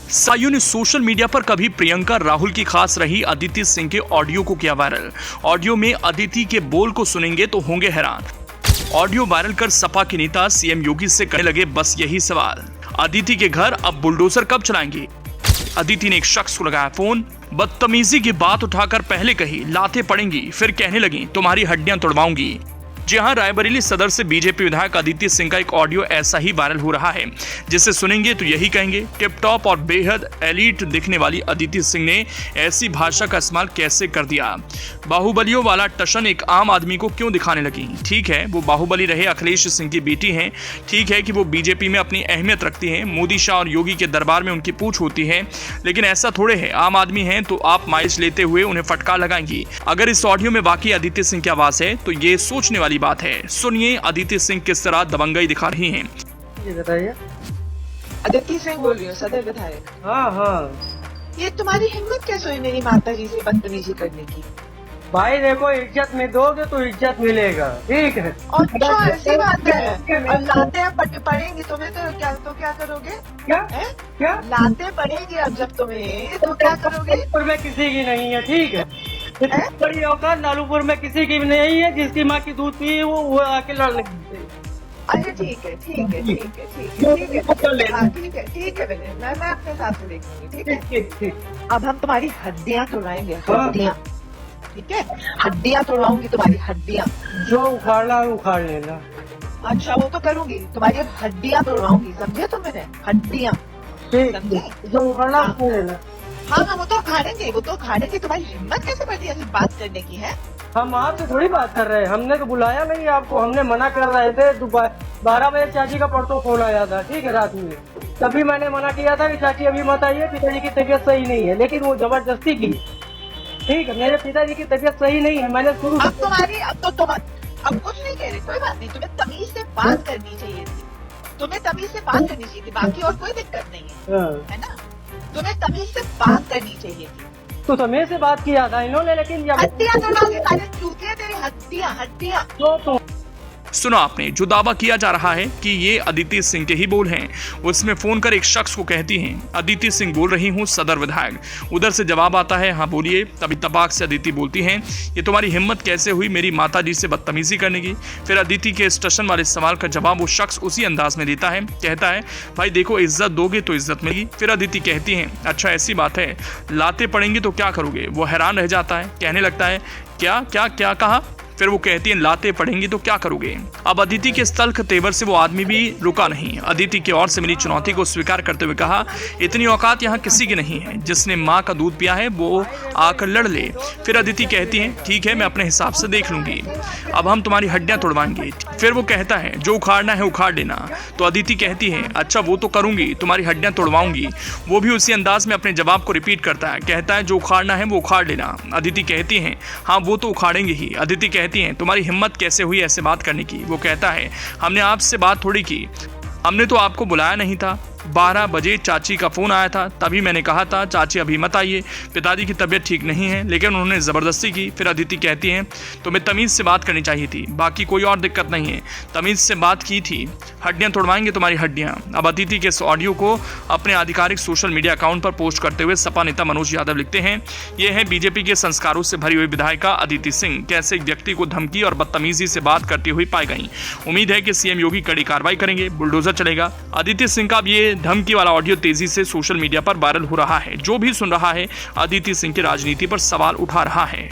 साइयों ने social media पर कभी प्रियंका राहुल की खास रही अदिति सिंह के ऑडियो को किया वायरल। ऑडियो में अदिति के बोल को सुनेंगे तो होंगे हैरान। ऑडियो वायरल कर सपा के नेता सीएम योगी से करने लगे बस यही सवाल, अदिति के घर अब बुलडोजर कब चलाएंगे। अदिति ने एक शख्स को लगाया फोन, बदतमीजी की बात उठाकर पहले कही लाते पड़ेंगी, फिर कहने लगी तुम्हारी हड्डियां तोड़वाऊंगी। जी हां, रायबरेली सदर से बीजेपी विधायक अदिति सिंह का एक ऑडियो ऐसा ही वायरल हो रहा है, जिसे सुनेंगे तो यही कहेंगे टिप टॉप और बेहद एलीट दिखने वाली अदिति सिंह ने ऐसी भाषा का इस्तेमाल कैसे कर दिया। बाहुबलियों वाला टशन एक आम आदमी को क्यों दिखाने लगी। ठीक है, वो बाहुबली रहे अखिलेश सिंह की बेटी हैं, ठीक है कि वो बीजेपी में अपनी अहमियत रखती हैं, मोदी शाह और योगी के दरबार में उनकी पूछ होती है, लेकिन ऐसा थोड़े है आम आदमी हैं तो आप माइज लेते हुए उन्हें फटकार लगाएंगी। अगर इस ऑडियो में वाकई अदिति सिंह की आवाज है तो ये सोचने वाली बात है। सुनिए अदिति सिंह किस तरह दबंगई दिखा रही हैं। ये बताइए। अदिति सिंह बोल रही हूँ, सदर विधायक। हाँ, ये तुम्हारी हिम्मत कैसे हुई मेरी माता जी से बदतमीजी करने की। भाई देखो, इज्जत में दोगे तो इज्जत मिलेगा, ठीक है। और तो ऐसी बात है, और लाते हैं पड़ेंगी तुम्हें तो क्या करोगे। क्या है? क्या लाते पड़ेंगी अब जब तुम्हें तो क्या करोगे। नालूपुर में किसी की नहीं है, ठीक है। इतनी बड़ी औकात नालूपुर में किसी की भी नहीं है, जिसकी माँ की दूध पी वो आके लड़ लेगी। अच्छा ठीक है मैं अपने साथ से देखूंगी, ठीक है। अब हम तुम्हारी हड्डियाँ तोड़ाएंगे, हड्डियाँ, ठीक है। हड्डियाँ तोड़वाऊंगी तुम्हारी हड्डियाँ, जो उखाड़ना है उखाड़ लेना। अच्छा वो तो करूंगी, तुम्हारी हड्डियाँ तोड़वाऊंगी, समझे तुमने, हड्डियाँ, समझे। जो उखाड़ना उखाड़ लेना। हाँ वो तो खाड़ेंगे। तुम्हारी हिम्मत कैसे बढ़ती है ऐसी बात करने की है। हम आपसे थोड़ी बात कर रहे हैं, हमने तो बुलाया नहीं आपको, हमने मना कर रहे थे। 12 बजे चाची का परसों फोन आया था, ठीक है, रात में। तभी मैंने मना किया था कि चाची अभी मत आइए, पिताजी की तबीयत सही नहीं है, लेकिन वो जबरदस्ती की। ठीक है, मेरे पिताजी की तबीयत सही नहीं है, मैंने शुरू अब कुछ नहीं कह रहे, कोई बात नहीं। तुम्हें तमीज से बात करनी चाहिए थी, बाकी और कोई दिक्कत नहीं है ना। तुम्हें तमीज से बात करनी चाहिए थी। तो समय से बात किया था इन्होंने, लेकिन हड्डियाँ तोड़ोगे, सारे चूतिया तेरी हड्डियाँ। तो सुना आपने, जो दावा किया जा रहा है कि ये अदिति सिंह के ही बोल हैं, उसमें फोन कर एक शख्स को कहती हैं अदिति सिंह बोल रही हूँ, सदर विधायक। उधर से जवाब आता है हाँ बोलिए। तभी तपाक से अदिति बोलती हैं ये तुम्हारी हिम्मत कैसे हुई मेरी माता जी से बदतमीजी करने की। फिर अदिति के स्टेशन वाले सवाल का जवाब वो शख्स उसी अंदाज में देता है, कहता है भाई देखो इज्जत दोगे तो इज्जत मिलेगी। फिर अदिति कहती हैं अच्छा ऐसी बात है, लाते पड़ेंगी तो क्या करोगे। वो हैरान रह जाता है, कहने लगता है क्या क्या क्या कहा। फिर वो कहती है लाते पड़ेंगी तो क्या करोगे। अब अदिति के तल्ख तेवर से वो आदमी भी रुका नहीं। अदिति की ओर से मिली चुनौती को स्वीकार करते हुए कहा इतनी औकात यहाँ किसी की नहीं है, जिसने माँ का दूध पिया है वो आकर लड़ ले। फिर अदिति कहती है ठीक है मैं अपने हिसाब से देख लूंगी, अब हम तुम्हारी हड्डियां तोड़वाएंगे। फिर वो कहता है जो उखाड़ना है उखाड़ लेना। तो अदिति कहती है अच्छा वो तो करूंगी, तुम्हारी हड्डियां तोड़वाऊंगी। वो भी उसी अंदाज में अपने जवाब को रिपीट करता है, कहता है जो उखाड़ना है वो उखाड़ लेना। अदिति कहती है हाँ वो तो उखाड़ेंगे ही। अदिति कहती हैं तुम्हारी हिम्मत कैसे हुई ऐसे बात करने की। वो कहता है हमने आपसे बात थोड़ी की, हमने तो आपको बुलाया नहीं था। 12 बजे चाची का फोन आया था, तभी मैंने कहा था चाची अभी मत आइए, पिताजी की तबीयत ठीक नहीं है, लेकिन उन्होंने ज़बरदस्ती की। फिर अदिति कहती हैं तुम्हें तमीज़ से बात करनी चाहिए थी, बाकी कोई और दिक्कत नहीं है, तमीज़ से बात की थी। हड्डियां तोड़वाएंगे तुम्हारी हड्डियां। अब अदिति के इस ऑडियो को अपने आधिकारिक सोशल मीडिया अकाउंट पर पोस्ट करते हुए सपा नेता मनोज यादव लिखते हैं ये है बीजेपी के संस्कारों से भरी हुई विधायिका अदिति सिंह, कैसे एक व्यक्ति को धमकी और बदतमीजी से बात करती हुई पाई गई। उम्मीद है कि सीएम योगी कड़ी कार्रवाई करेंगे, बुलडोजर चलेगा। अदिति सिंह का ये धमकी वाला ऑडियो तेजी से सोशल मीडिया पर वायरल हो रहा है। जो भी सुन रहा है अदिति सिंह की राजनीति पर सवाल उठा रहा है।